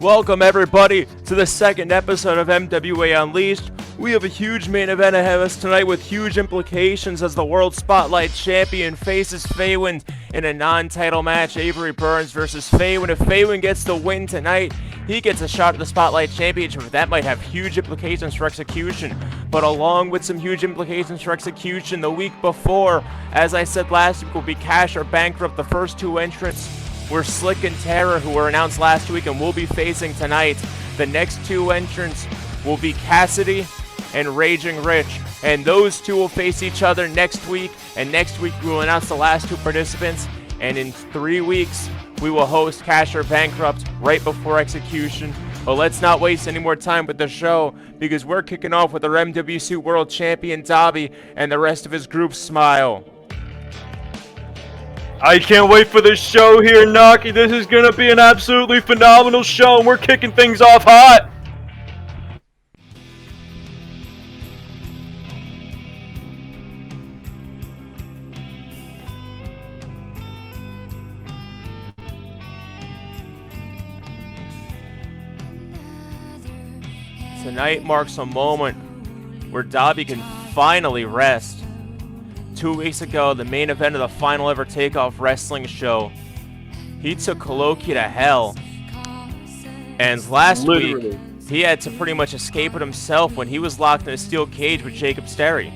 Welcome everybody to the second episode of MWA Unleashed. We have a huge main event ahead of us tonight with huge implications as the World Spotlight Champion faces Faywind in a non-title match. Avery Burns versus Faywind. If Faywind gets the win tonight, he gets a shot at the Spotlight Championship. That might have huge implications for Execution. But along with some huge implications for Execution, the week before, as I said last week, will be Cash or Bankrupt. The first two entrants were Slick and Tarah, who were announced last week and will be facing tonight. The next two entrants will be Cassidy and Raging Rich, and those two will face each other next week. And next week we will announce the last two participants, and in 3 weeks we will host Cash or Bankrupt right before Execution. But let's not waste any more time with the show, because we're kicking off with our MWC World Champion Dobby and the rest of his group S.M.I.L.E. I can't wait for this show here, Naki. This is gonna be an absolutely phenomenal show, and we're kicking things off hot. Tonight marks a moment where Dobby can finally rest. 2 weeks ago, the main event of the final ever Takeoff wrestling show, he took Koloki to hell. And last week, he had to pretty much escape it himself when he was locked in a steel cage with Jacob Sterry.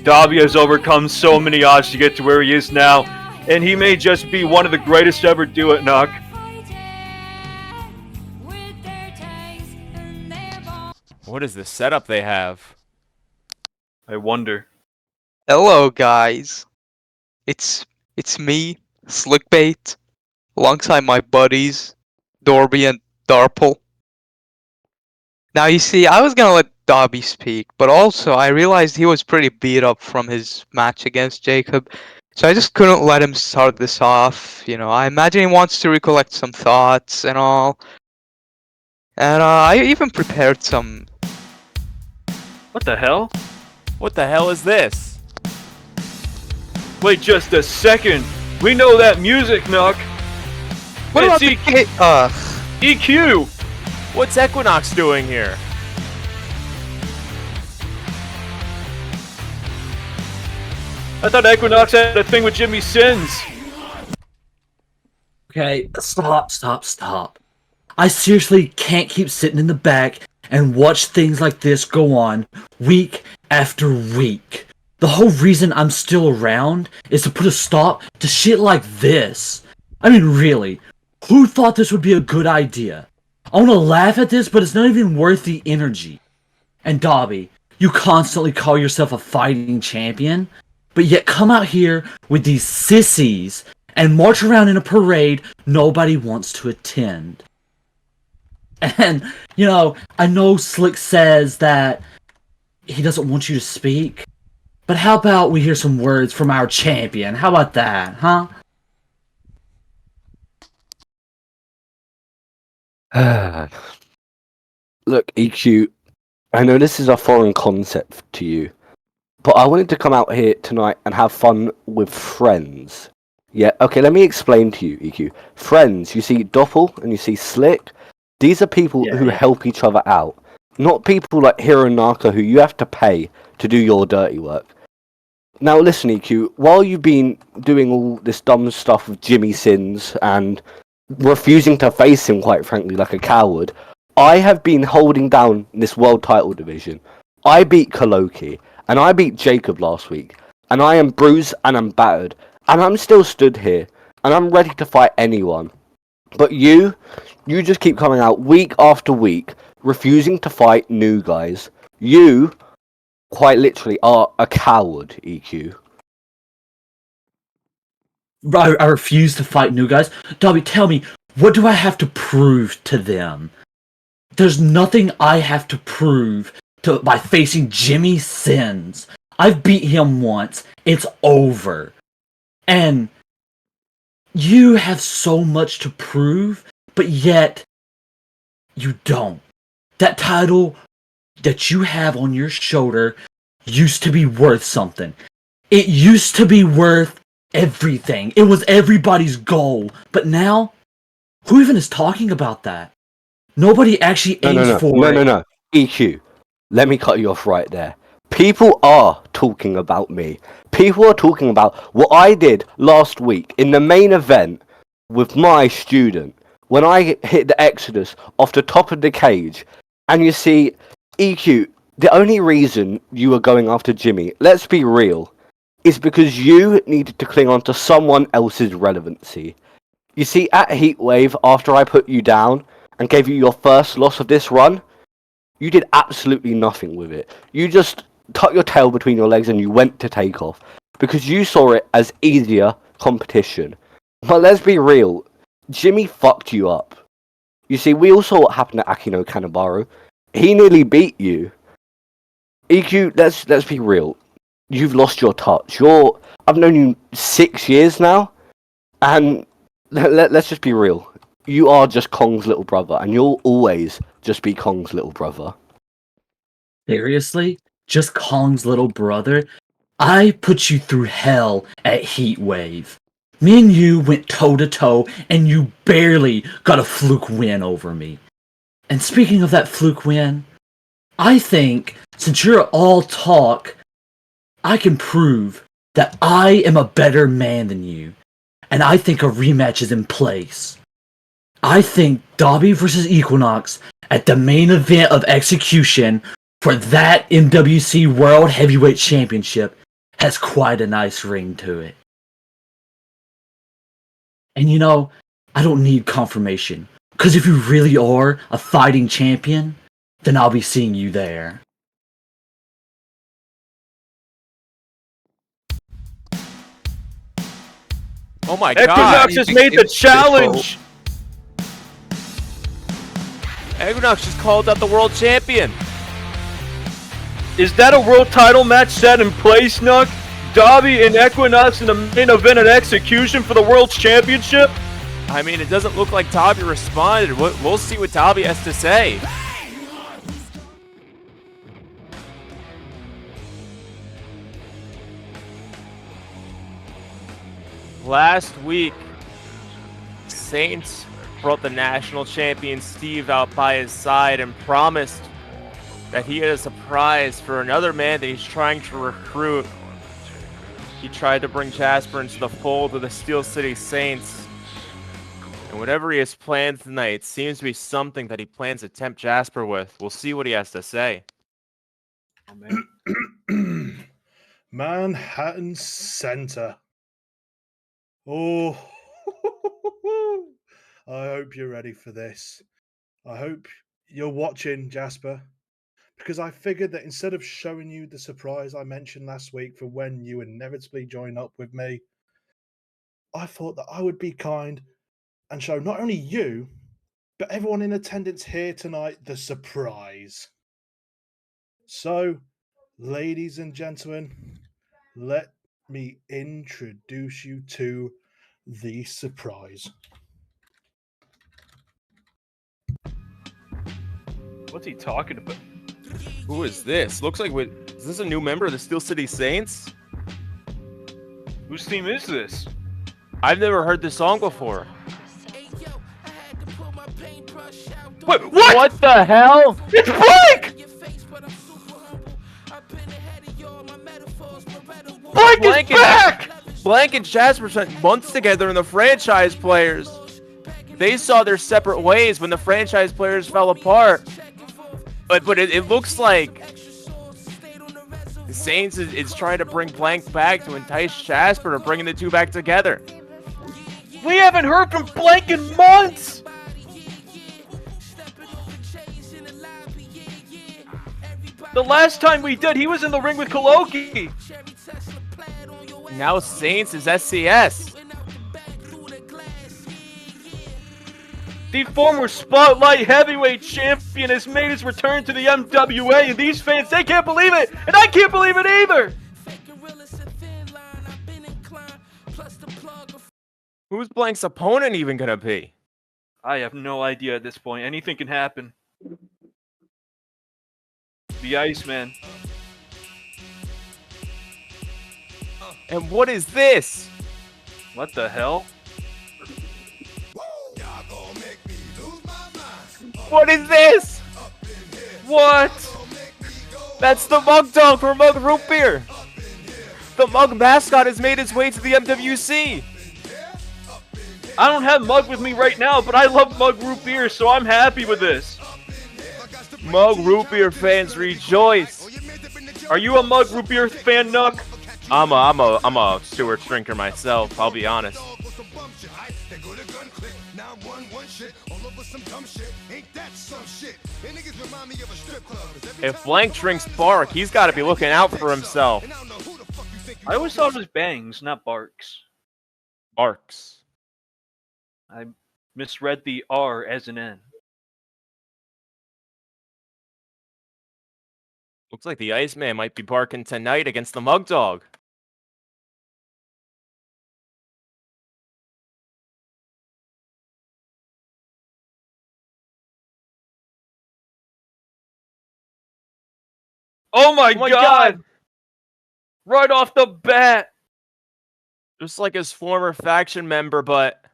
Dobby has overcome so many odds to get to where he is now, and he may just be one of the greatest to ever do it, Nok. What is the setup they have? I wonder. Hello guys, it's me, Slickbait, alongside my buddies, Dorby and Darple. Now you see, I was gonna let Dobby speak, but also I realized he was pretty beat up from his match against Jacob, so I just couldn't let him start this off. You know, I imagine he wants to recollect some thoughts and all. And I even prepared some... What the hell? What the hell is this? Wait just a second. We know that music, Nok. What about the EQ? What's Equinox doing here? I thought Equinox had a thing with Jimmy Sins. Okay, stop. I seriously can't keep sitting in the back and watch things like this go on week after week. The whole reason I'm still around is to put a stop to shit like this. I mean, really, who thought this would be a good idea? I want to laugh at this, but it's not even worth the energy. And Dobby, you constantly call yourself a fighting champion, but yet come out here with these sissies and march around in a parade nobody wants to attend. And, you know, I know Slick says that he doesn't want you to speak, but how about we hear some words from our champion? How about that, huh? Look, EQ, I know this is a foreign concept to you, but I wanted to come out here tonight and have fun with friends. Yeah, okay, let me explain to you, EQ. Friends, you see Doppel and you see Slick. These are people who help each other out. Not people like Hironaka who you have to pay to do your dirty work. Now listen, EQ, while you've been doing all this dumb stuff with Jimmy Sins and refusing to face him, quite frankly, like a coward, I have been holding down this world title division. I beat Koloki, and I beat Jacob last week, and I am bruised and I'm battered, and I'm still stood here, and I'm ready to fight anyone. But you just keep coming out week after week, refusing to fight new guys. You, quite literally, are a coward, EQ. I refuse to fight new guys. Dobby, tell me, what do I have to prove to them? There's nothing I have to prove by facing Jimmy Sins. I've beat him once. It's over. And you have so much to prove, but yet you don't. That title that you have on your shoulder used to be worth something. It used to be worth everything. It was everybody's goal. But now, who even is talking about that? Nobody actually aims for it. No. EQ, let me cut you off right there. People are talking about me. People are talking about what I did last week in the main event with my student when I hit the Exodus off the top of the cage. And you see, EQ, the only reason you were going after Jimmy, let's be real, is because you needed to cling on to someone else's relevancy. You see, at Heatwave, after I put you down and gave you your first loss of this run, you did absolutely nothing with it. You just tucked your tail between your legs and you went to take off because you saw it as easier competition. But let's be real, Jimmy fucked you up. You see, we all saw what happened to Akino Kanemaru. He nearly beat you. EQ, let's be real. You've lost your touch. I've known you 6 years now, and let's just be real. You are just Kong's little brother, and you'll always just be Kong's little brother. Seriously? Just Kong's little brother? I put you through hell at Heatwave. Me and you went toe-to-toe, and you barely got a fluke win over me. And speaking of that fluke win, I think, since you're all talk, I can prove that I am a better man than you. And I think a rematch is in place. I think Dobby versus Equinox at the main event of Execution for that MWC World Heavyweight Championship has quite a nice ring to it. And you know, I don't need confirmation, because if you really are a fighting champion, then I'll be seeing you there. Oh my god! Equinox has made the challenge! Equinox just called out the world champion! Is that a world title match set in place, Nook? Dobby and Equinox in the main event at Execution for the World's Championship? I mean, it doesn't look like Dobby responded. We'll see what Dobby has to say. Last week, Saintzz brought the national champion Steve out by his side and promised that he had a surprise for another man that he's trying to recruit. He tried to bring Jasper into the fold of the Steel City Saints. And whatever he has planned tonight seems to be something that he plans to tempt Jasper with. We'll see what he has to say. Manhattan Center. Oh, I hope you're ready for this. I hope you're watching, Jasper, because I figured that instead of showing you the surprise I mentioned last week for when you inevitably join up with me, I thought that I would be kind and show not only you, but everyone in attendance here tonight the surprise. So, ladies and gentlemen, let me introduce you to the surprise. What's he talking about? Who is this? Looks like is this a new member of the Steel City Saints? Whose team is this? I've never heard this song before. Wait, what? What the hell? It's Blake! Blake is back! Blank and Jasper spent months together in the franchise players. They saw their separate ways when the franchise players fell apart. But it looks like the Saints is trying to bring Blank back to entice Jasper to bringing the two back together. We haven't heard from Blake in months! The last time we did, he was in the ring with Koloki. Now Saints is SCS. The former Spotlight Heavyweight Champion has made his return to the MWA, and these fans, they can't believe it, and I can't believe it either! Who's Blank's opponent even gonna be? I have no idea at this point. Anything can happen. The Iceman. And what is this? What the hell? What is this? What? That's the Mug Dog for Mug Root Beer. The Mug mascot has made its way to the MWC. I don't have Mug with me right now, but I love Mug Root Beer, so I'm happy with this. Mug Root Beer fans rejoice. Are you a Mug Root Beer fan, Nuck? I'm a Stewart drinker myself, I'll be honest. If Blank drinks bark, he's got to be looking out for himself. I always thought it was Bangs, not Barks. Barks. I misread the R as an N. Looks like the Iceman might be barking tonight against the Mug Dog. Oh my god! Right off the bat! Just like his former faction member, but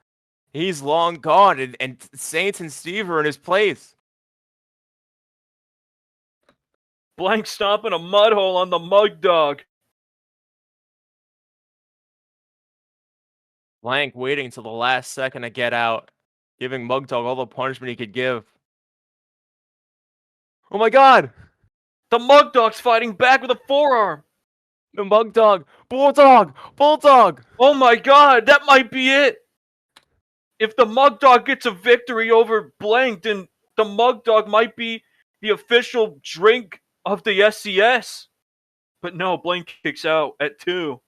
he's long gone, and Saints and Steve are in his place. Blank stomping a mud hole on the Mug Dog. Blank waiting till the last second to get out, giving Mug Dog all the punishment he could give. Oh my god! The Mug Dog's fighting back with a forearm. The Mug Dog! Bulldog! Bulldog! Oh my god, that might be it. If the Mug Dog gets a victory over Blank, then the Mug Dog might be the official drink of the SCS. But no, Blank kicks out at 2.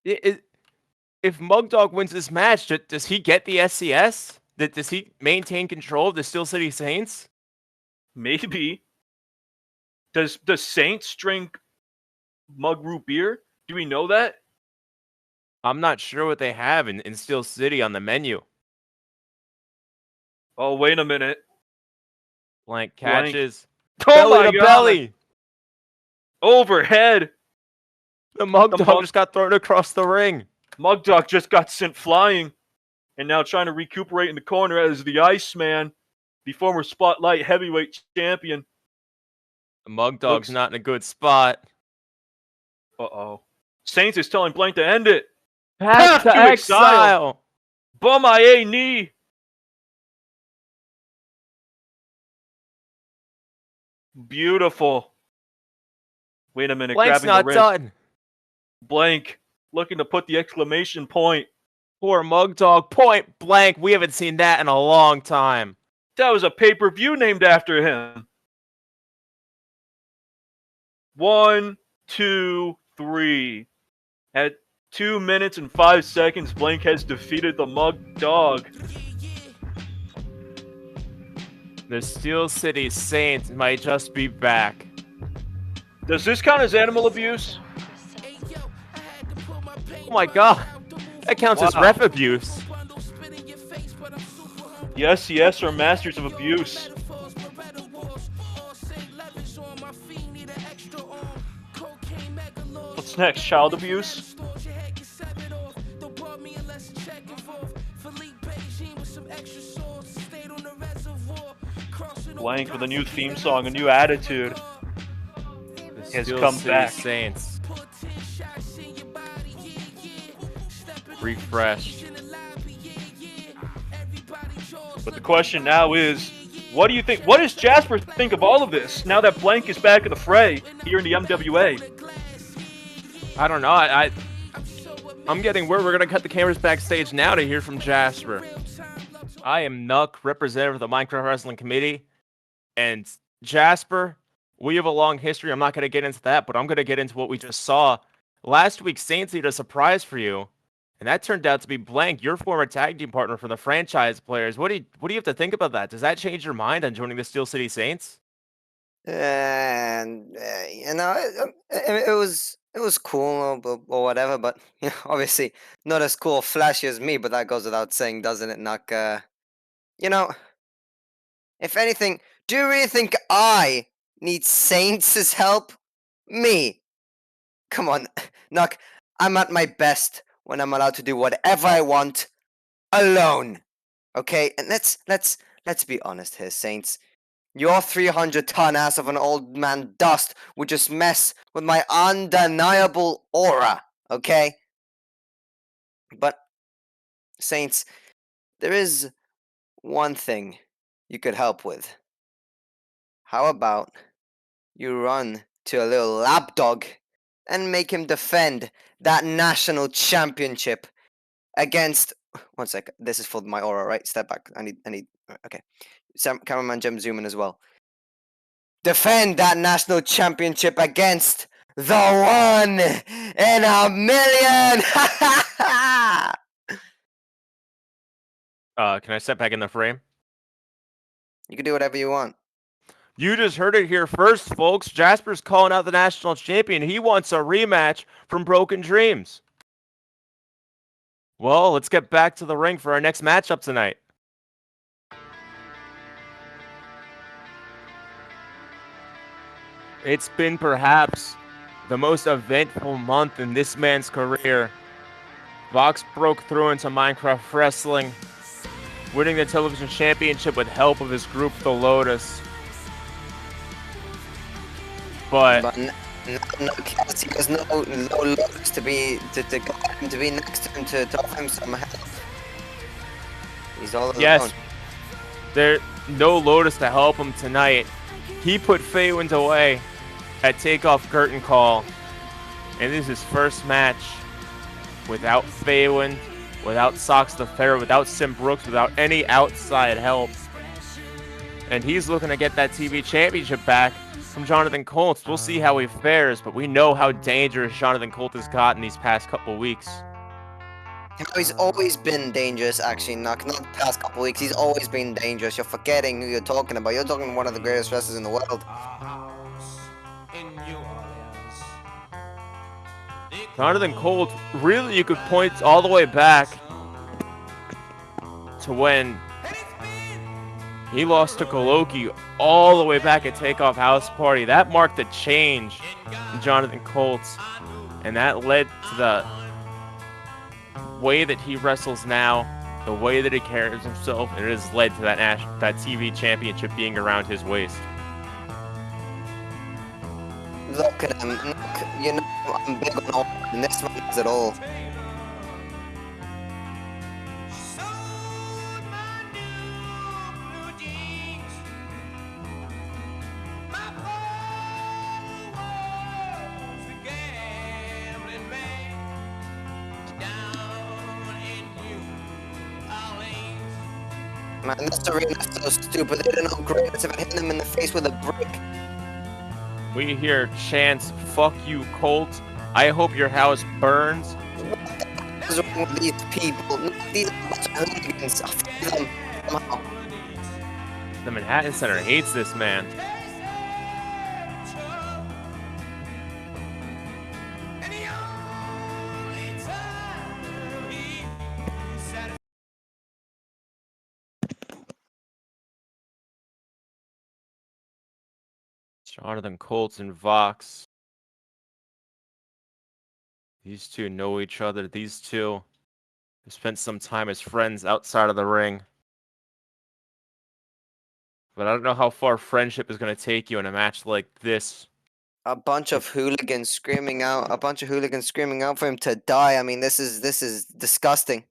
If Mug Dog wins this match, does he get the SCS? Does he maintain control of the Steel City Saints? Maybe. Does the Saints drink Mug Root Beer? Do we know that? I'm not sure what they have in Steel City on the menu. Oh, wait a minute. Blank catches. Oh Belly my to god! belly! Overhead! The Mug Dog just got thrown across the ring. Mug Dog just got sent flying. And now trying to recuperate in the corner as the Iceman, the former Spotlight Heavyweight Champion. The Mug Dog's not in a good spot. Uh-oh. Saints is telling Blank to end it. Path to exile! Bum I knee. Beautiful. Wait a minute, Blank's grabbing not the wrist. done. Blank looking to put the exclamation point. Poor Mug Dog. Point blank. We haven't seen that in a long time. That was a pay-per-view named after him. 1, 2, 3. At 2 minutes and 5 seconds, Blank has defeated the Mug Dog. The Steel City Saints might just be back. Does this count as animal abuse? Oh my god. That counts as ref abuse. Yes, yes, are masters of abuse. What's next? Child abuse? Blank with a new theme song, a new attitude. Has come back. Saints. Refreshed. But the question now is, what do you think? What does Jasper think of all of this now that Blank is back in the fray here in the MWA? I don't know. I'm getting word we're gonna cut the cameras backstage now to hear from Jasper. I am Nuck, representative of the Minecraft Wrestling Committee, and Jasper, we have a long history. I'm not gonna get into that, but I'm gonna get into what we just saw. Last week, Saints had a surprise for you, and that turned out to be Blank, your former tag team partner for the franchise players. What do you have to think about that? Does that change your mind on joining the Steel City Saints? And you know, it was cool or whatever, but you know, obviously not as cool or flashy as me. But that goes without saying, doesn't it, Nuck? You know, if anything, do you really think I need Saints' help? Me? Come on, Nuck. I'm at my best when I'm allowed to do whatever I want alone. Okay, and let's be honest here, Saints. Your 300-ton ass of an old man dust would just mess with my undeniable aura, okay? But, Saints, there is one thing you could help with. How about you run to a little lapdog and make him defend that national championship against... One sec, this is for my aura, right? Step back, I need, okay. Cameraman Jim, zoom in as well. Defend that national championship against the 1 in a million! Can I step back in the frame? You can do whatever you want. You just heard it here first, folks. Jasper's calling out the national champion. He wants a rematch from Broken Dreams. Well, let's get back to the ring for our next matchup tonight. It's been perhaps the most eventful month in this man's career. Vox broke through into Minecraft Wrestling, winning the television championship with help of his group, The Lotus. But Cassidy has no Lotus to be next to him to offer him some help. He's all alone. yes, there's no Lotus to help him tonight. He put Faywind away at Takeoff Curtain Call, and this is his first match without Faywind, without Sox the Ferret, without Sim Brooks, without any outside help. And he's looking to get that TV championship back from Jonathan Colt. We'll see how he fares, but we know how dangerous Jonathan Colt has gotten these past couple weeks. He's always been dangerous, actually, not the past couple weeks. He's always been dangerous. You're forgetting who you're talking about. You're talking one of the greatest wrestlers in the world. Jonathan Colt, really you could point all the way back to when he lost to Koloki all the way back at Takeoff House Party. That marked a change in Jonathan Colt, and that led to the way that he wrestles now, the way that he carries himself, and it has led to that TV championship being around his waist. Look at him. Look, you know I'm big on all, and this one has it all. Man, this arena's so stupid. They don't know great. It's about hitting them in the face with a brick. We hear chants, "Fuck you, Colt. I hope your house burns." What is wrong with these people? These are a bunch of hooligans. I'll find them somehow. The Manhattan Center hates this man. Jonathan Colt and Vox. These two know each other. These two have spent some time as friends outside of the ring. But I don't know how far friendship is going to take you in a match like this. A bunch of hooligans screaming out for him to die. I mean, this is disgusting.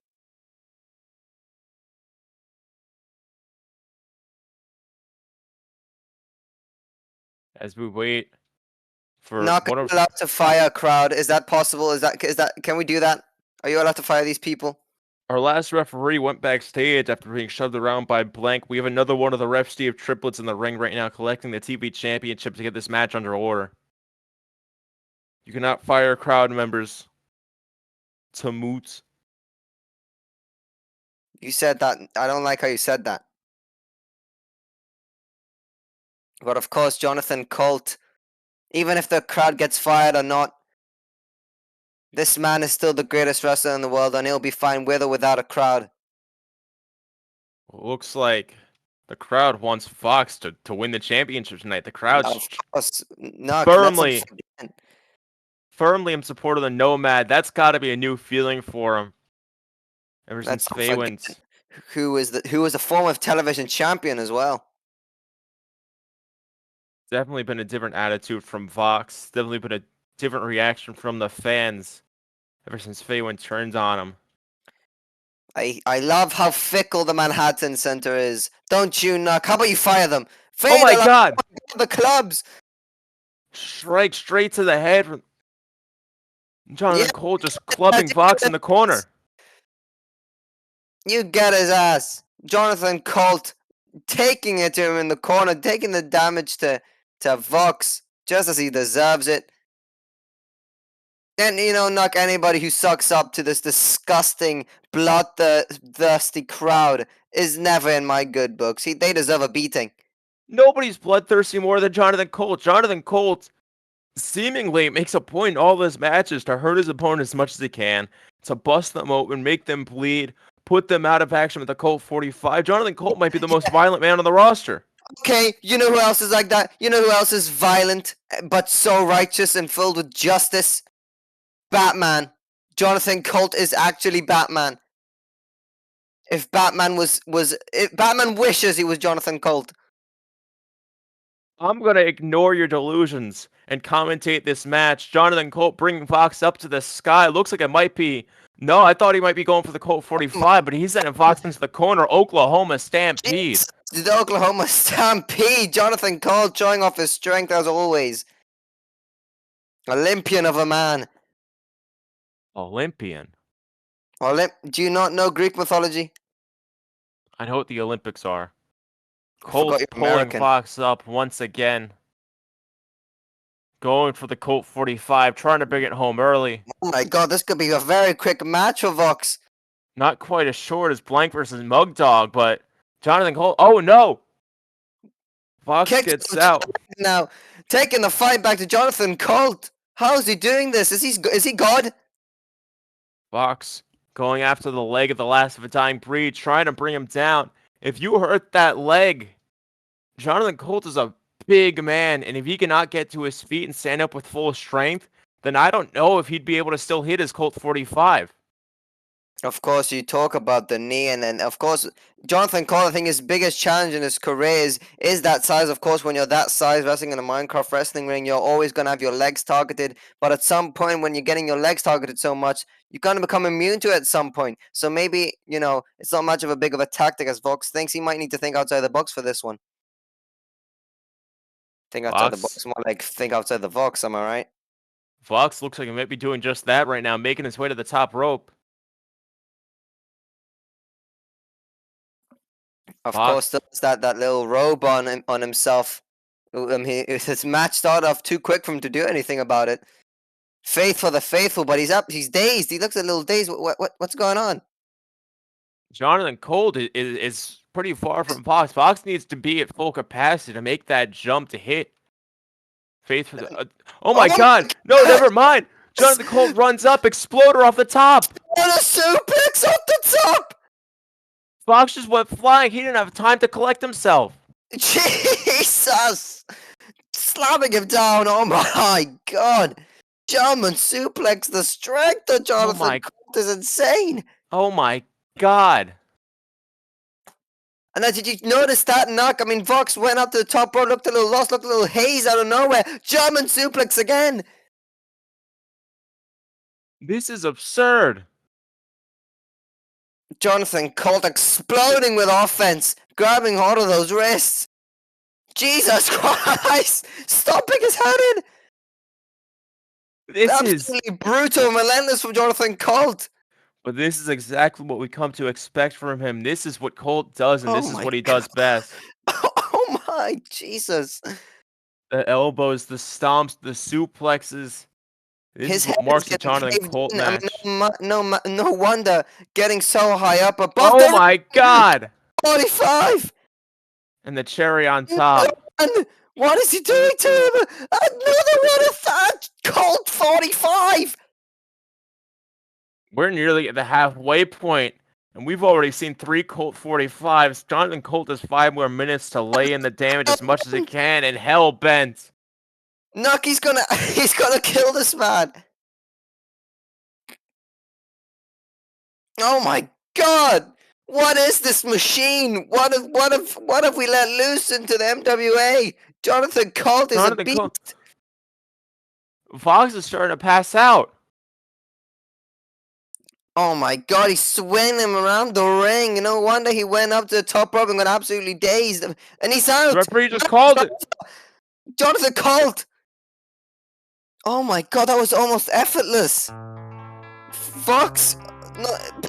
As we wait for Not one of allowed to fire a crowd. Is that possible? Is that can we do that? Are you allowed to fire these people? our last referee went backstage after being shoved around by Blank. We have another one of the Ref Steve triplets in the ring right now collecting the TV championship to get this match under order. You cannot fire crowd members to moot. You said that. I don't like how you said that. But of course, Jonathan Colt, even if the crowd gets fired or not, this man is still the greatest wrestler in the world, and he'll be fine with or without a crowd. Looks like the crowd wants Fox to win the championship tonight. The crowd's Of course, no, firmly firmly in support of the Nomad. That's got to be a new feeling for him. Ever since Let's not forget Faywind. who was the former television champion as well. Definitely been a different attitude from Vox. Definitely been a different reaction from the fans ever since Faywind turned on him. I love how fickle the Manhattan Center is. Don't you, Knock? How about you fire them? Oh my Fade god! the clubs. Strike straight to the head from Jonathan Yeah, Colt, just clubbing Vox in the corner. You get his ass. Jonathan Colt taking it to him in the corner, taking the damage to Vox just as he deserves it. And, Knock, anybody who sucks up to this disgusting, bloodthirsty crowd is never in my good books. They deserve a beating. Nobody's bloodthirsty more than Jonathan Colt. Jonathan Colt seemingly makes a point in all his matches to hurt his opponent as much as he can, to bust them open, make them bleed, put them out of action with the Colt 45. Jonathan Colt might be the most violent man on the roster. Okay, you know who else is like that? You know who else is violent, but so righteous and filled with justice? Batman. Jonathan Colt is actually Batman. If Batman if Batman wishes he was Jonathan Colt. I'm going to ignore your delusions and commentate this match. Jonathan Colt bringing Vox up to the sky. Looks like it might be... No, I thought he might be going for the Colt 45, but he's sending Vox into the corner. Oklahoma Stampede. Jeez, the Oklahoma Stampede. Jonathan Colt showing off his strength as always. Olympian of a man. Olympian? Do you not know Greek mythology? I know what the Olympics are. I Colt forgot you're pulling American. Vox up once again. Going for the Colt 45, trying to bring it home early. Oh my god, this could be a very quick match for Vox. Not quite as short as Blank versus Mug Dog, but Jonathan Colt... Oh no! Vox gets out. Now, taking the fight back to Jonathan Colt. How is he doing this? Is he God? Vox going after the leg of the last of a dying breed, trying to bring him down. If you hurt that leg, Jonathan Colt is a big man, and if he cannot get to his feet and stand up with full strength, then I don't know if he'd be able to still hit his Colt 45. Of course, you talk about the knee, and of course, Jonathan Colt, I think his biggest challenge in his career is that size. Of course, when you're that size wrestling in a Minecraft wrestling ring, you're always going to have your legs targeted. But at some point, when you're getting your legs targeted so much, you're going to become immune to it at some point. So maybe, it's not much of a big of a tactic as Vox thinks. He might need to think outside the box for this one. Think outside the box, more like think outside the Vox, am I right? Vox looks like he might be doing just that right now, making his way to the top rope. Of course, there's that little robe on himself. His match started off too quick for him to do anything about it. Faith for the faithful, but he's dazed. He looks a little dazed. What's going on? Jonathan Colt is pretty far from Vox. Vox needs to be at full capacity to make that jump to hit. Faith for the... oh my god! No, never mind! Jonathan Colt runs up, exploder off the top! What a suplex off the top! Vox just went flying. He didn't have time to collect himself. Jesus! Slamming him down. Oh my god! German suplex. The strength of Jonathan Colt is insane. Oh my god! And then did you notice that knock? I mean, Vox went up to the top rope, looked a little lost, looked a little haze out of nowhere. German suplex again. This is absurd. Jonathan Colt exploding with offense, grabbing hold of those wrists. Jesus Christ! Stomping his head in. This absolutely brutal and relentless from Jonathan Colt. But this is exactly what we come to expect from him. This is what Colt does, and this is what he does best. Oh my Jesus. The elbows, the stomps, the suplexes. This is what marks the Jonathan Colt match. I mean, no wonder getting so high up above. Oh my god! 45! And the cherry on top. And what is he doing to him? Another one of that! Colt 45! We're nearly at the halfway point, and we've already seen 3 Colt 45s. Jonathan Colt has 5 more minutes to lay in the damage as much as he can, and hell bent. Nuck, he's gonna kill this man. Oh my God! What is this machine? What have we let loose into the MWA? Jonathan Colt is a Jonathan beast. Colt. Fox is starting to pass out. Oh my God, he's swinging him around the ring. No wonder he went up to the top rope and got absolutely dazed. And he's out. The referee just called it. Jonathan Colt. Oh my God, that was almost effortless. Fox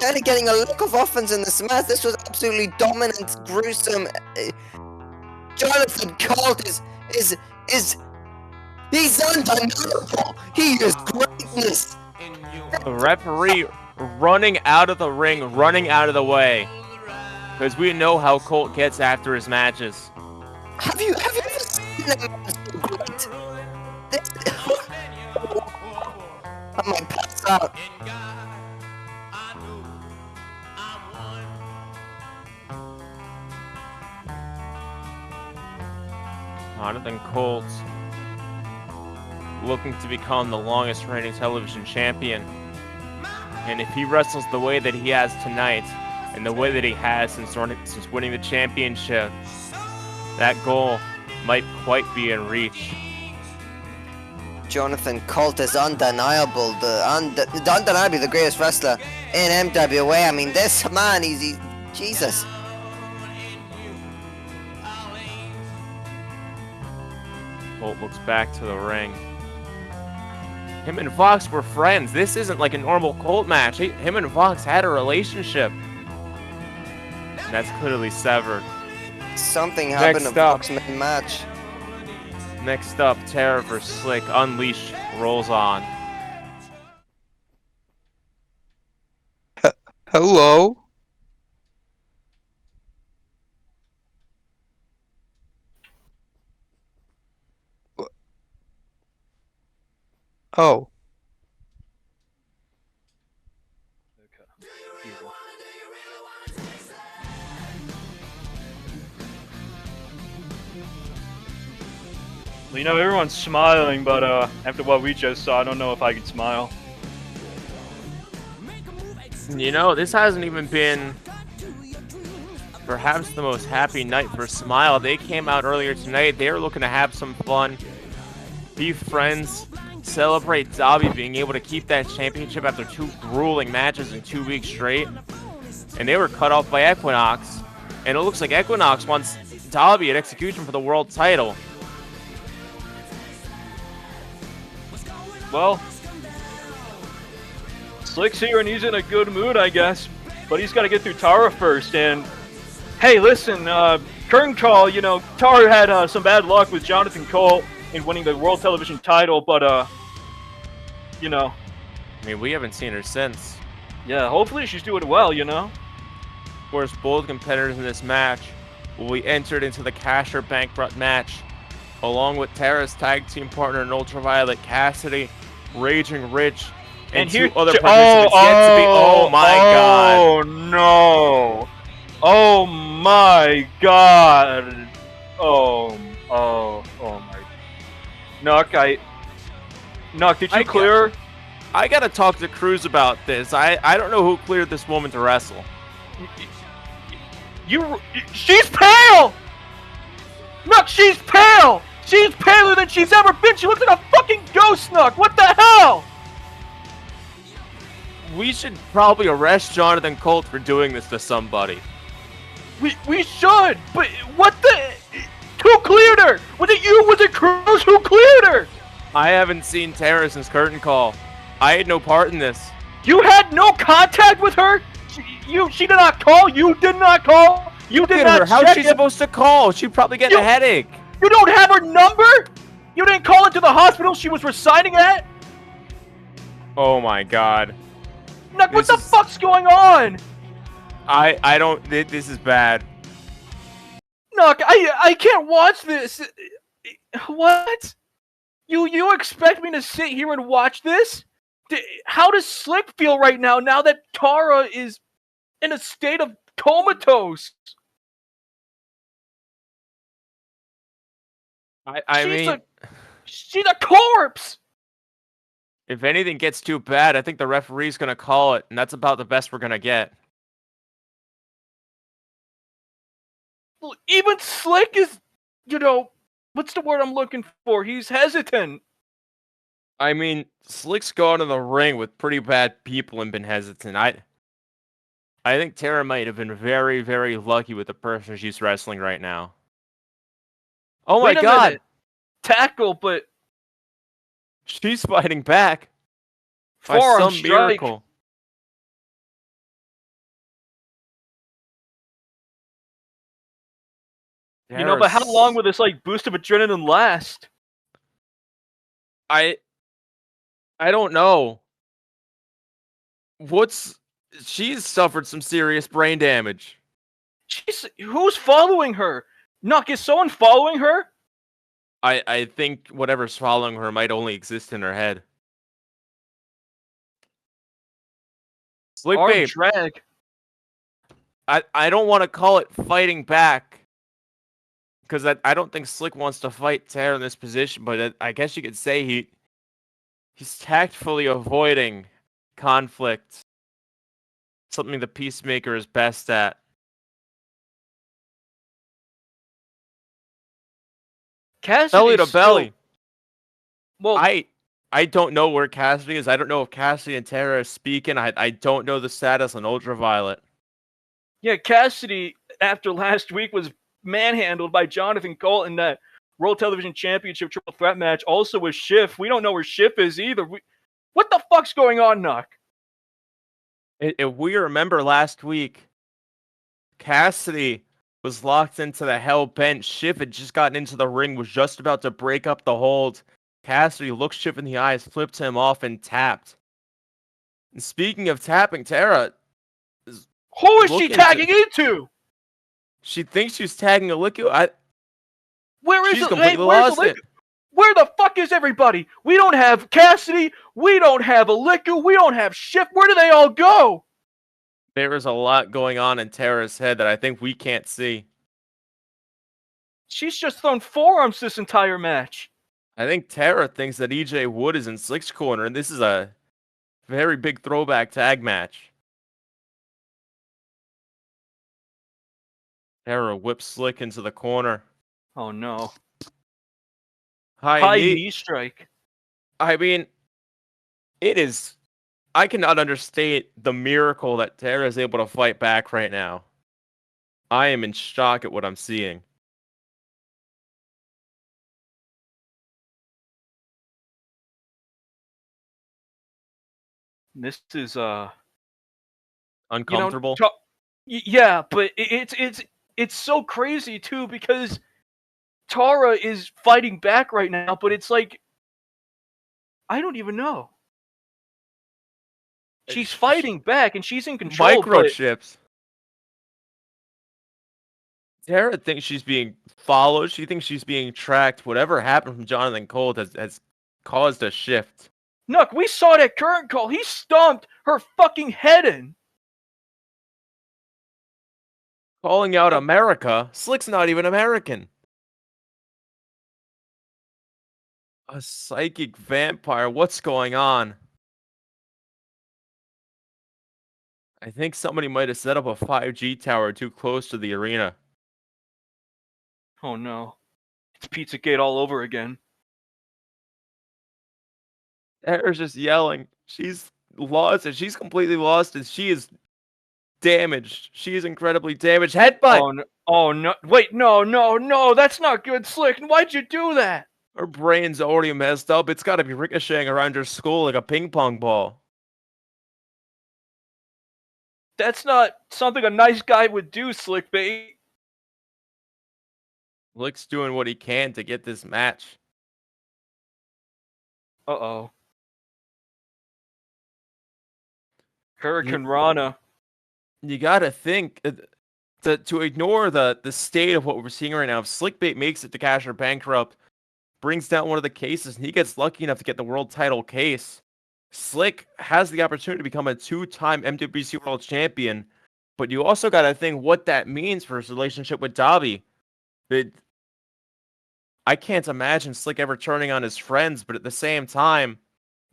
barely getting a lick of offense in this match. This was absolutely dominant, gruesome. Jonathan Colt is he's undeniable. He is greatness. The referee running out of the ring, running out of the way. Because we know how Colt gets after his matches. Have you ever seen a man so great? I might pass out. Jonathan Colt looking to become the longest reigning television champion. And if he wrestles the way that he has tonight, and the way that he has since winning the championship, that goal might quite be in reach. Jonathan Colt is undeniable, undeniably the greatest wrestler in MWA. I mean, this man, he's Jesus. Colt looks back to the ring. Him and Fox were friends. This isn't like a normal Colt match. Him and Fox had a relationship. And that's clearly severed. Something happened in Fox match. Next up, Tarah vs. Slick. Unleashed rolls on. Hello? Oh. Well, you know, everyone's smiling, but after what we just saw, I don't know if I can smile. You know, this hasn't even been perhaps the most happy night for S.M.I.L.E. They came out earlier tonight. They were looking to have some fun, be friends, celebrate Dobby being able to keep that championship after 2 grueling matches in 2 weeks straight. And they were cut off by Equinox. And it looks like Equinox wants Dobby at Execution for the world title. Well, Slick's here and he's in a good mood, I guess. But he's got to get through Tarah first. And hey, listen, current call, you know, Tarah had some bad luck with Jonathan Colt in winning the World Television title, but, you know. I mean, we haven't seen her since. Yeah, hopefully she's doing well, you know. Of course, both competitors in this match will be entered into the Cash or Bankrupt match, along with Tarah's tag team partner in Ultraviolet, Cassidy, Raging Rich, and 2 other participants yet to be. Oh my god! Oh no! Oh my god! Oh my! Nuck, did you clear? I gotta talk to Cruz about this. I don't know who cleared this woman to wrestle. She's pale! Nuck, she's pale! She's paler than she's ever been! She looks like a fucking ghost, Nuck! What the hell? We should probably arrest Jonathan Colt for doing this to somebody. We should! But what the... Who cleared her? Was it you? Was it Cruz? Who cleared her? I haven't seen Tarah since Curtain Call. I had no part in this. You had no contact with her? She did not call? You did not call? You did not check How's she supposed to call? She'd probably get a headache. You don't have her number? You didn't call into the hospital she was residing at? Oh my god. Nuck, what the fuck's going on? I don't... This is bad. Nuck, I can't watch this. What? You expect me to sit here and watch this? How does Slick feel right now that Tarah is in a state of comatose? I mean... She's a corpse! If anything gets too bad, I think the referee's gonna call it, and that's about the best we're gonna get. Well, even Slick is, what's the word I'm looking for? He's hesitant. I mean, Slick's gone to the ring with pretty bad people and been hesitant. I think Tarah might have been very, very lucky with the person she's wrestling right now. Oh my Wait a god! minute. Tackle, but She's fighting back by forearm some strike. miracle. But how long will this boost of adrenaline last? I don't know. She's suffered some serious brain damage. Who's following her? Nuck, is someone following her? I think whatever's following her might only exist in her head. Slick Arm babe, drag. I don't want to call it fighting back, because I don't think Slick wants to fight Tarah in this position, but I guess you could say he's tactfully avoiding conflict. Something the Peacemaker is best at. Cassidy's Belly to belly. Well, I don't know where Cassidy is. I don't know if Cassidy and Tarah are speaking. I don't know the status on Ultraviolet. yeah, Cassidy, after last week, was manhandled by Jonathan Colt in that World Television Championship Triple Threat match, also with Schiff. We don't know where Schiff is either. What the fuck's going on, Nuck? If we remember last week, Cassidy was locked into the hell bent. Schiff had just gotten into the ring, was just about to break up the hold. Cassidy looked Schiff in the eyes, flipped him off, and tapped. And speaking of tapping, Tarah is Who is she tagging into? She thinks she's tagging Aliku. She's completely where's lost it. Where the fuck is everybody? We don't have Cassidy. We don't have Aliku. We don't have Schiff. Where do they all go? There is a lot going on in Tarah's head that I think we can't see. She's just thrown forearms this entire match. I think Tarah thinks that EJ Wood is in Slick's corner, and this is a very big throwback tag match. Tarah whips Slick into the corner. Oh no. High knee strike. I mean, it is. I cannot understate the miracle that Tarah is able to fight back right now. I am in shock at what I'm seeing. This is Uncomfortable. Yeah, but it's so crazy too because Tarah is fighting back right now, but it's like I don't even know. She's fighting back and she's in control. Microchips. Tarah thinks she's being followed. She thinks she's being tracked. Whatever happened from Jonathan Colt has caused a shift. Look, we saw that current call. He stomped her fucking head in. Calling out America. Slick's not even American. A psychic vampire. What's going on? I think somebody might have set up a 5G tower too close to the arena. Oh no. It's Pizzagate all over again. Tarah's just yelling. She's lost it. She's completely lost it. She is damaged. She is incredibly damaged. Headbutt! Oh no. Oh no. Wait, no. That's not good, Slick. Why'd you do that? Her brain's already messed up. It's got to be ricocheting around her skull like a ping pong ball. That's not something a nice guy would do, Slick bait. Slick's doing what he can to get this match. Uh-oh. Hurricane Rana. You gotta think to ignore the state of what we're seeing right now. If Slickbait makes it to Casher Bankrupt, brings down one of the cases, and he gets lucky enough to get the world title case, Slick has the opportunity to become a 2-time MWBC World Champion. But you also gotta think what that means for his relationship with Dobby. I can't imagine Slick ever turning on his friends, but at the same time,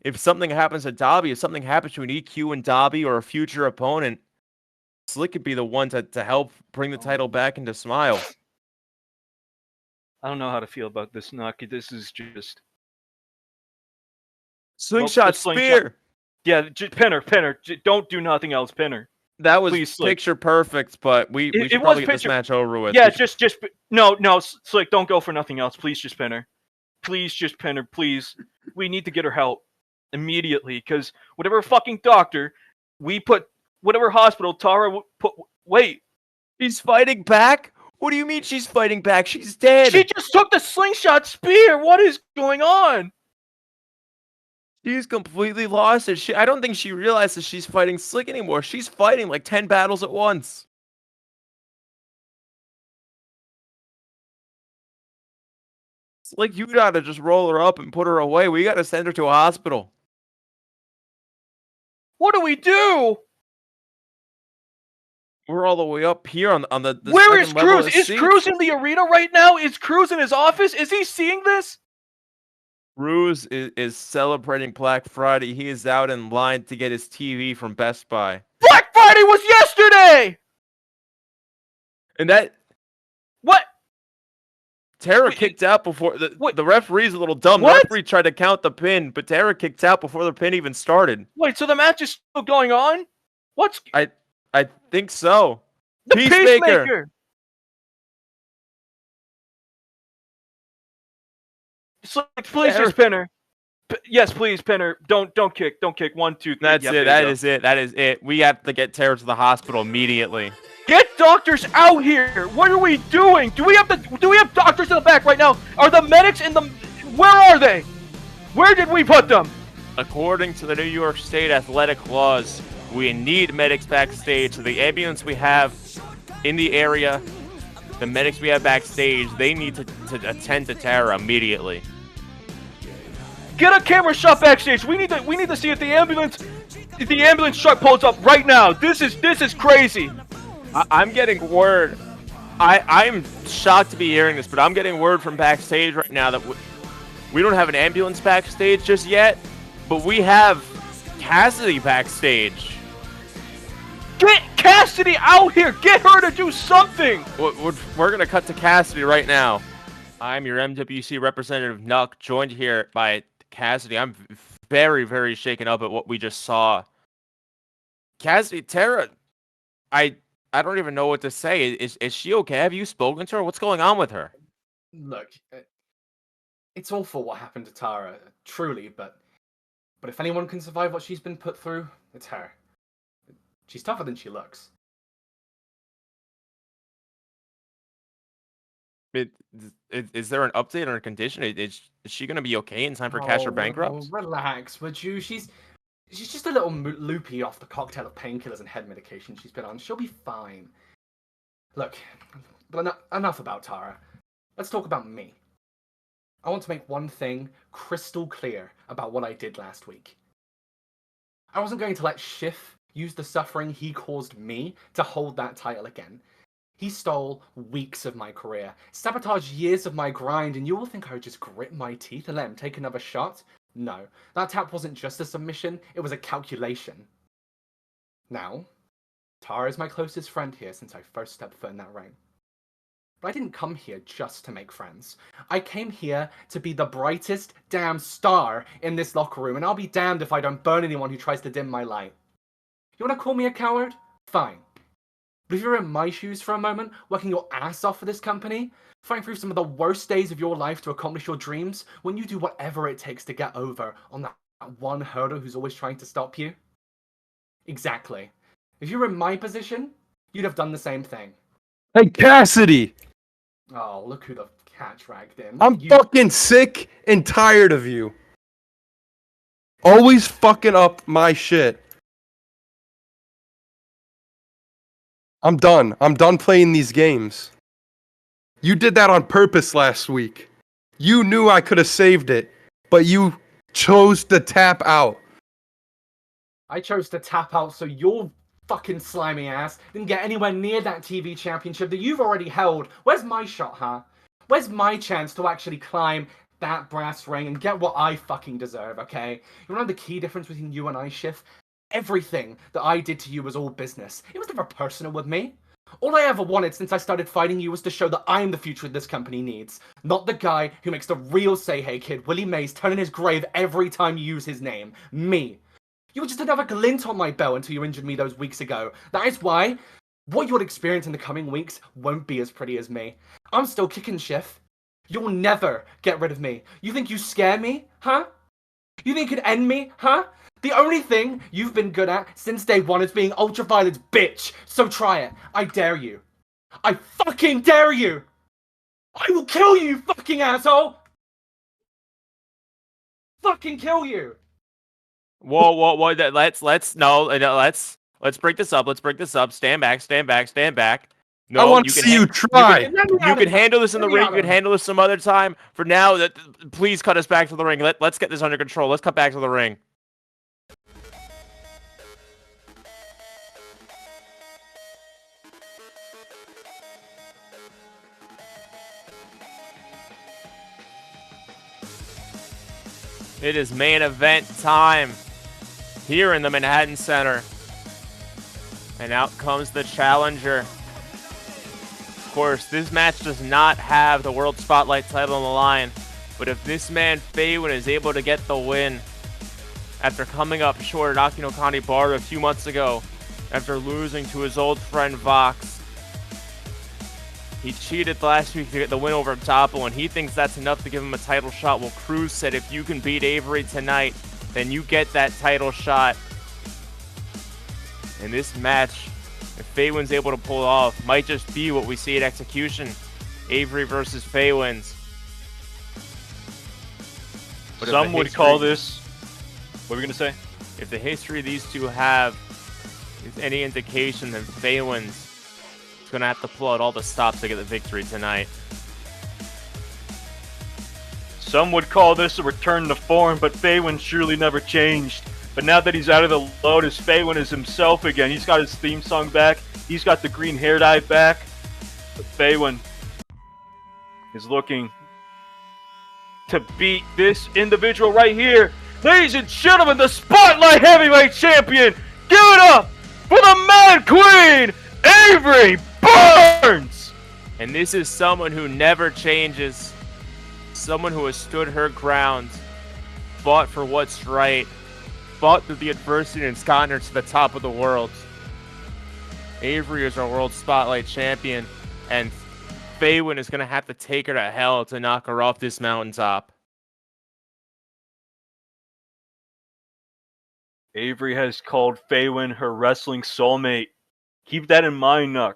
if something happens to Dobby, if something happens to an EQ and Dobby or a future opponent, Slick could be the one to help bring the title back into S.M.I.L.E. I don't know how to feel about this, Nucky. This is just Slingshot just slingshot. spear. Yeah, just pinner. Don't do nothing else, pinner. That was Please, Slick. picture perfect, but we It should was probably get this picture- match over with. Yeah, just no, Slick. Don't go for nothing else. Please, just pinner. Please, just pinner. Please, we need to get her help immediately because whatever fucking doctor we put, whatever hospital Tarah put. Wait, She's fighting back? What do you mean she's fighting back? She's dead. she just took the slingshot spear. What is going on? She's completely lost it. I don't think she realizes she's fighting Slick anymore. She's fighting like 10 battles at once. Slick, you gotta just roll her up and put her away. We gotta send her to a hospital. What do we do? We're all the way up here on the Where is second level Cruz? of Is seats. Cruz in the arena right now? Is Cruz in his office? Is he seeing this? Cruz is celebrating Black Friday. He is out in line to get his TV from Best Buy. Black Friday was yesterday. And that What? Tarah Wait, kicked out before wait. the referee's a little dumb. What? The referee tried to count the pin, but Tarah kicked out before the pin even started. Wait, so the match is still going on? What's I think so. the Peacemaker. Peacemaker? Please, just pinner. Yes, please, pinner. Don't kick. 1, 2, 3. That's Yep, it. there you That is it. We have to get Tarah to the hospital immediately. Get doctors out here. What are we doing? Do we have doctors in the back right now? Are the medics in the? Where are they? Where did we put them? According to the New York State athletic laws, we need medics backstage. So the ambulance we have in the area, the medics we have backstage, they need to attend to Tarah immediately. Get a camera shot backstage. We need to see if the ambulance truck pulls up right now. This is crazy. I'm getting word. I'm shocked to be hearing this, but I'm getting word from backstage right now that we don't have an ambulance backstage just yet, but we have Cassidy backstage. Get Cassidy out here. Get her to do something. We're gonna cut to Cassidy right now. I'm your MWC representative, Nuck, joined here by Cassidy. I'm very, very shaken up at what we just saw. Cassidy, Tarah, I don't even know what to say. Is she okay? Have you spoken to her? What's going on with her? Look, it's awful what happened to Tarah, truly, but if anyone can survive what she's been put through, it's her. She's tougher than she looks. Is there an update on her condition? Is she going to be okay in time for Cash or Bankrupt? Relax, would you? She's just a little loopy off the cocktail of painkillers and head medication she's been on. She'll be fine. Look, but enough about Tarah. Let's talk about me. I want to make one thing crystal clear about what I did last week. I wasn't going to let Schiff use the suffering he caused me to hold that title again. He stole weeks of my career, sabotaged years of my grind, and you all think I would just grit my teeth and let him take another shot? No, that tap wasn't just a submission, it was a calculation. Now, Tarah is my closest friend here since I first stepped foot in that ring. But I didn't come here just to make friends. I came here to be the brightest damn star in this locker room, and I'll be damned if I don't burn anyone who tries to dim my light. You wanna call me a coward? Fine. But if you're in my shoes for a moment, working your ass off for this company, fighting through some of the worst days of your life to accomplish your dreams, when you do whatever it takes to get over on that one hurdle who's always trying to stop you? Exactly. If you were in my position, you'd have done the same thing. Hey, Cassidy! Oh, look who the cat dragged in. I'm fucking sick and tired of you. Always fucking up my shit. I'm done. I'm done playing these games. You did that on purpose last week. You knew I could have saved it, but you chose to tap out. I chose to tap out so your fucking slimy ass didn't get anywhere near that TV championship that you've already held. Where's my shot, huh? Where's my chance to actually climb that brass ring and get what I fucking deserve, okay? You know the key difference between you and I, Schiff? Everything that I did to you was all business. It was never personal with me. All I ever wanted since I started fighting you was to show that I'm the future this company needs. Not the guy who makes the real Say Hey Kid, Willie Mays, turn in his grave every time you use his name. Me. You were just another glint on my belt until you injured me those weeks ago. That is why what you'll experience in the coming weeks won't be as pretty as me. I'm still kicking, Schiff. You'll never get rid of me. You think you scare me? Huh? You think you can end me? Huh? The only thing you've been good at since day one is being Ultraviolet's bitch. So try it. I dare you. I fucking dare you! I will kill you, fucking asshole! Fucking kill you! Whoa. Let's break this up. Let's break this up. Stand back. No, I want to see you try. You can handle this in the ring. You can handle this some other time. For now, please cut us back to the ring. Let's get this under control. Let's cut back to the ring. It is main event time here in the Manhattan Center. And out comes the challenger. Of course, this match does not have the World Spotlight title on the line. But if this man, Faywind, is able to get the win after coming up short at Akinokani Bar a few months ago, after losing to his old friend Vox, he cheated last week to get the win over Topo, and he thinks that's enough to give him a title shot. Well, Cruz said if you can beat Avery tonight, then you get that title shot. And this match, if Faywind's able to pull it off, might just be what we see at Execution. Avery versus Faywind. Some would call this... What are we going to say? If the history these two have is any indication, then Faywind's going to have to pull out all the stops to get the victory tonight. Some would call this a return to form, but Faywind surely never changed. But now that he's out of the Lotus, Faywind is himself again. He's got his theme song back. He's got the green hair dye back. But Faywind is looking to beat this individual right here. Ladies and gentlemen, the Spotlight Heavyweight Champion. Give it up for the Mad Queen, Avery Burns! And this is someone who never changes. Someone who has stood her ground, fought for what's right, fought through the adversity and gotten her to the top of the world. Avery is our World Spotlight Champion, and Faywind is going to have to take her to hell to knock her off this mountaintop. Avery has called Faywind her wrestling soulmate. Keep that in mind, Nuck.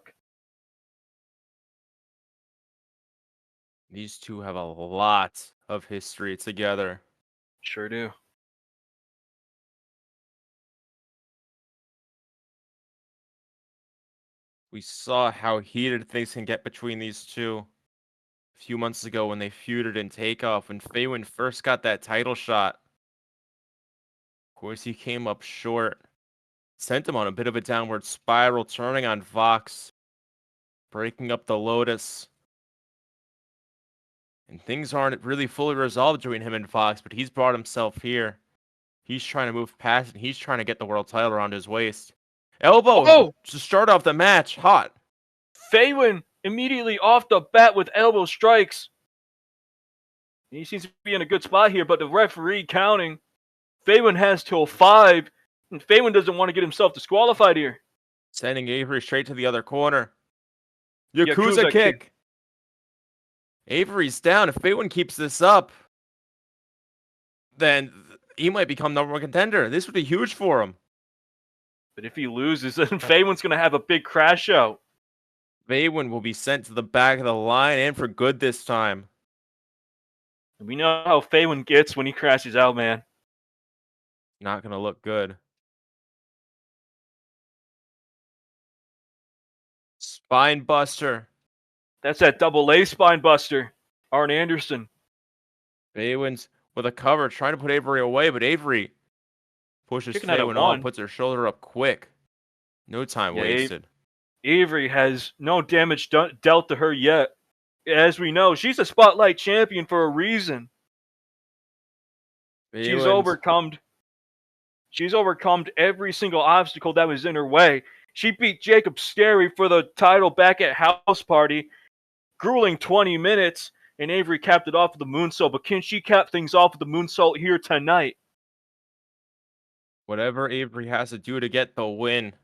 These two have a lot of history together. Sure do. We saw how heated things can get between these two a few months ago when they feuded in Takeoff, when Faywind first got that title shot. Of course, he came up short. Sent him on a bit of a downward spiral, turning on Vox, breaking up the Lotus. And things aren't really fully resolved between him and Vox, but he's brought himself here. He's trying to move past it. He's trying to get the world title around his waist. Elbow to start off the match. Hot. Faywind immediately off the bat with elbow strikes. He seems to be in a good spot here, but the referee counting. Faywind has till 5, and Faywind doesn't want to get himself disqualified here. Sending Avery straight to the other corner. Yakuza kick. Avery's down. If Faywind keeps this up, then he might become #1 contender. This would be huge for him. But if he loses, then Faywind's going to have a big crash out. Faywind will be sent to the back of the line, and for good this time. We know how Faywind gets when he crashes out, man. Not going to look good. Spine buster. That's that double-A spine buster. Arn Anderson. Faywind's with a cover, trying to put Avery away, but Avery pushes Faywind on, puts her shoulder up quick. No time wasted. Avery has no damage dealt to her yet. As we know, she's a Spotlight champion for a reason. She's Faywind. overcome every single obstacle that was in her way. She beat Jacob Scary for the title back at House Party, grueling 20 minutes, and Avery capped it off with the moonsault. But can she cap things off with the moonsault here tonight? Whatever Avery has to do to get the win,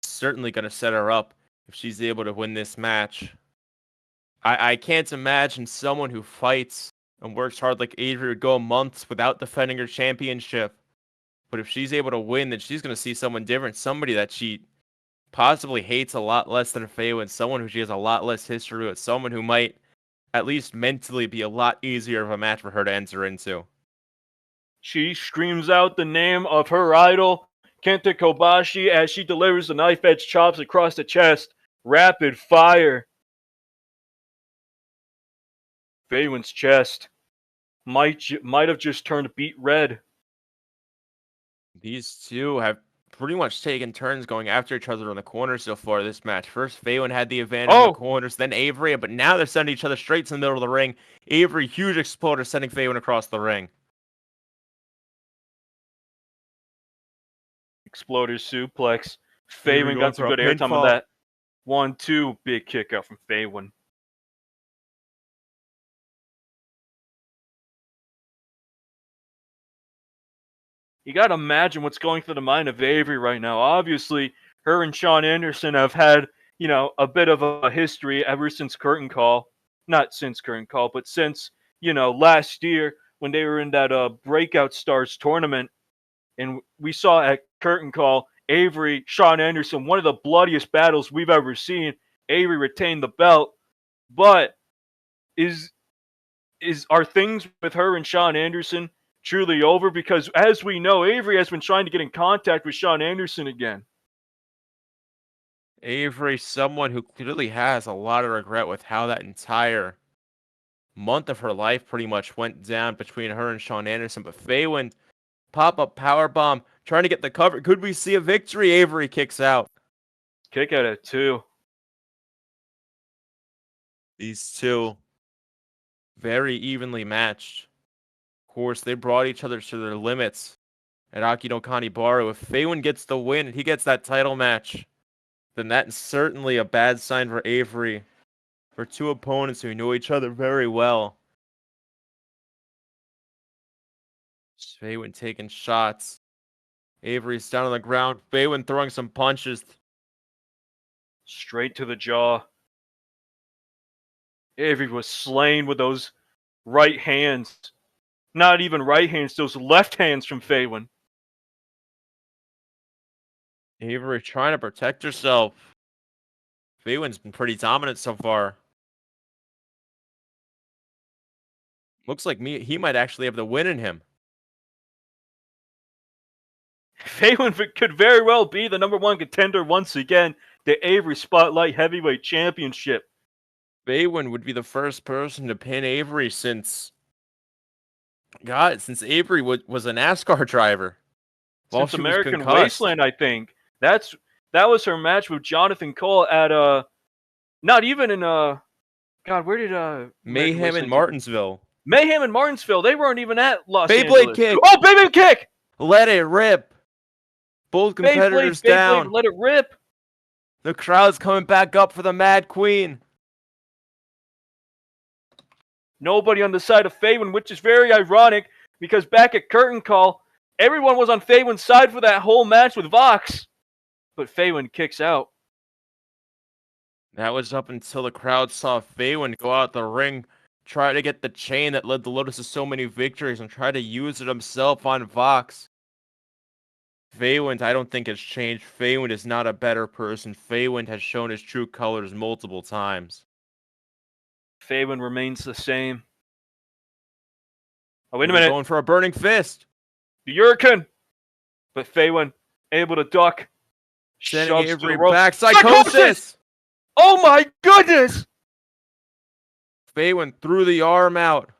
certainly going to set her up if she's able to win this match. I can't imagine someone who fights and works hard like Avery would go months without defending her championship. But if she's able to win, then she's going to see someone different, somebody that she possibly hates a lot less than Faywind, someone who she has a lot less history with, someone who might at least mentally be a lot easier of a match for her to enter into. She screams out the name of her idol, Kenta Kobashi, as she delivers the knife-edge chops across the chest. Rapid fire. Faywin's chest might have just turned beet red. These two have pretty much taken turns going after each other in the corners so far this match. First, Faywind had the advantage in the corners, then Avery, but now they're sending each other straight to the middle of the ring. Avery, huge exploder, sending Faywind across the ring. Exploder suplex. Faywind got some good airtime on that. 1-2, big kick out from Faywind. You got to imagine what's going through the mind of Avery right now. Obviously, her and Sean Anderson have had, a bit of a history ever since Curtain Call. Not since Curtain Call, but since, last year when they were in that Breakout Stars tournament. And we saw at Curtain Call, Avery, Sean Anderson, one of the bloodiest battles we've ever seen. Avery retained the belt. But are things with her and Sean Anderson truly over? Because as we know, Avery has been trying to get in contact with Sean Anderson again. Avery, someone who clearly has a lot of regret with how that entire month of her life pretty much went down between her and Sean Anderson. But Faywind, pop-up powerbomb, trying to get the cover. Could we see a victory? Avery kicks out. Kick out at 2. These two, very evenly matched. Of course, they brought each other to their limits at Akino Kanibaru. If Faywind gets the win and he gets that title match, then that's certainly a bad sign for Avery. For two opponents who know each other very well. Faywind taking shots. Avery's down on the ground. Faywind throwing some punches. Straight to the jaw. Avery was slain with those right hands. Not even right hands, those left hands from Faywind. Avery trying to protect herself. Faywind's been pretty dominant so far. Looks like he might actually have the win in him. Faywind could very well be the #1 contender once again, the Avery Spotlight Heavyweight Championship. Faywind would be the first person to pin Avery since Avery was a NASCAR driver. Since American Wasteland, I think. That was her match with Jonathan Cole at not even in where did Mayhem in Martinsville. Mayhem in Martinsville. They weren't even at Los Beyblade Angeles. kick. Oh, Beyblade kick! Let it rip. Both competitors down. Beyblade, let it rip. The crowd's coming back up for the Mad Queen. Nobody on the side of Faywind, which is very ironic because back at Curtain Call, everyone was on Faywind's side for that whole match with Vox. But Faywind kicks out. That was up until the crowd saw Faywind go out the ring, try to get the chain that led the Lotus to so many victories, and try to use it himself on Vox. Faywind, I don't think has changed. Faywind is not a better person. Faywind has shown his true colors multiple times. Faywind remains the same. Oh, wait a minute. Going for a burning fist. The Hurricane. But Faywind able to duck. Sending Avery back. Psychosis! Oh my goodness! Faywind threw the arm out.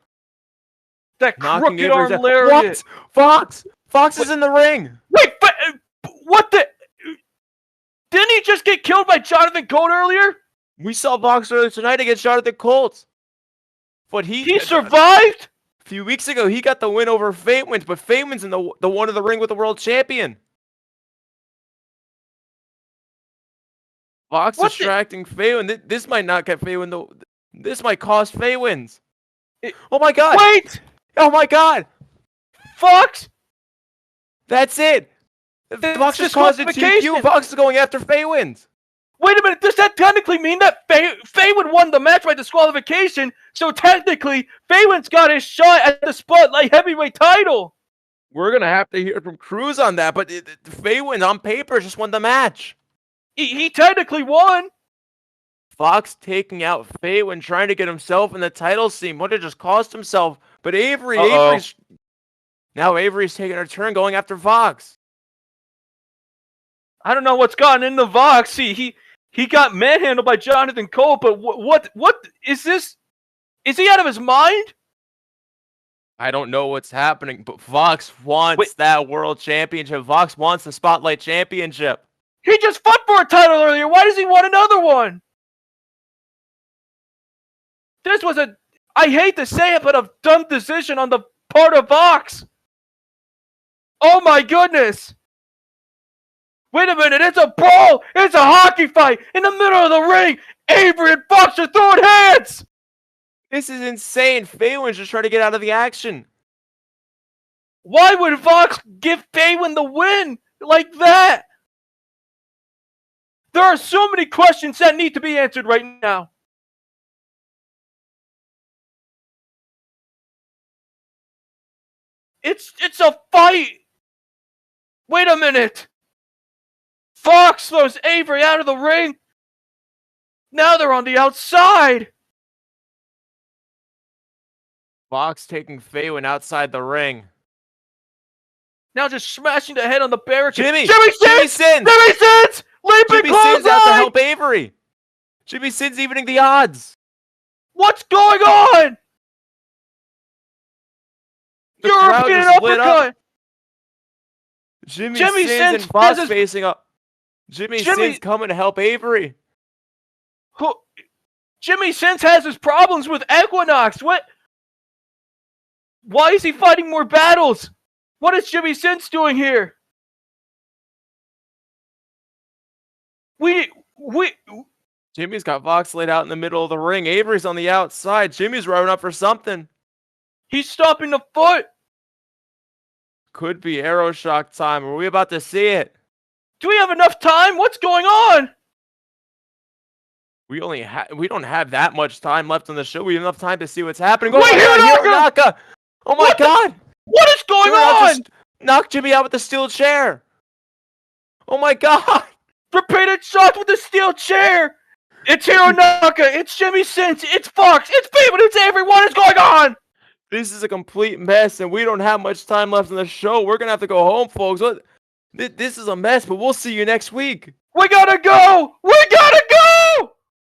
That crooked arm lariat. What? Fox is in the ring. Wait, but what the? Didn't he just get killed by Jonathan Colt earlier? We saw Fox earlier tonight against Jonathan Colt. But he survived? A few weeks ago, he got the win over Faywind, but Faywind's in the one of the ring with the world champion. Fox distracting Faywind. This might not get Faywind though. This might cost Faywind. Oh my god! Wait! Oh my god! Fox! That's it! Fox just caused a TQ. Fox is going after Faywind. Wait a minute, does that technically mean that Faywind won the match by disqualification? So technically, Faywind's got his shot at the Spotlight Heavyweight title. We're gonna have to hear from Cruz on that, but Faywind on paper just won the match. He technically won. Fox taking out Faywind, trying to get himself in the title scene. Would have just cost himself. But Avery's taking her turn, going after Fox. I don't know what's gotten into Fox. He got manhandled by Jonathan Colt, but what is this? Is he out of his mind? I don't know what's happening, but Fox wants that world championship. Fox wants the Spotlight Championship. He just fought for a title earlier. Why does he want another one? This was I hate to say it, but a dumb decision on the part of Fox. Oh my goodness. Wait a minute, it's a brawl! It's a hockey fight! In the middle of the ring, Avery and Fox are throwing hands! This is insane. Faywind's just trying to get out of the action. Why would Fox give Faywind the win like that? There are so many questions that need to be answered right now. It's a fight! Wait a minute! Fox throws Avery out of the ring! Now they're on the outside! Fox taking Faywind outside the ring. Now just smashing the head on the barricade. Jimmy Saintzz! Sins! Jimmy Sins! Leaping Jimmy Sins out to clothesline! help Avery. Jimmy Sins evening the odds. What's going on? The European crowd just lit up. uppercut! Jimmy Jimmy Sins Sins and Fox has his- facing up. Jimmy Sins coming to help Avery. Jimmy Sins has his problems with Equinox. What? Why is he fighting more battles? What is Jimmy Sins doing here? Jimmy's got Fox laid out in the middle of the ring. Avery's on the outside. Jimmy's running up for something. He's stopping the foot. Could be arrow shock time. Are we about to see it? Do we have enough time? What's going on? We don't have that much time left on the show. We have enough time to see what's happening. Wait, Hironaka! Oh my god! What is going on? Just knock Jimmy out with the steel chair. Oh my god! Repeated shots with the steel chair. It's Hironaka. It's Jimmy Sins. It's Fox. It's Faywind. It's Avery. What is going on? This is a complete mess, and we don't have much time left in the show. We're gonna have to go home, folks. This is a mess, but we'll see you next week. We gotta go. We gotta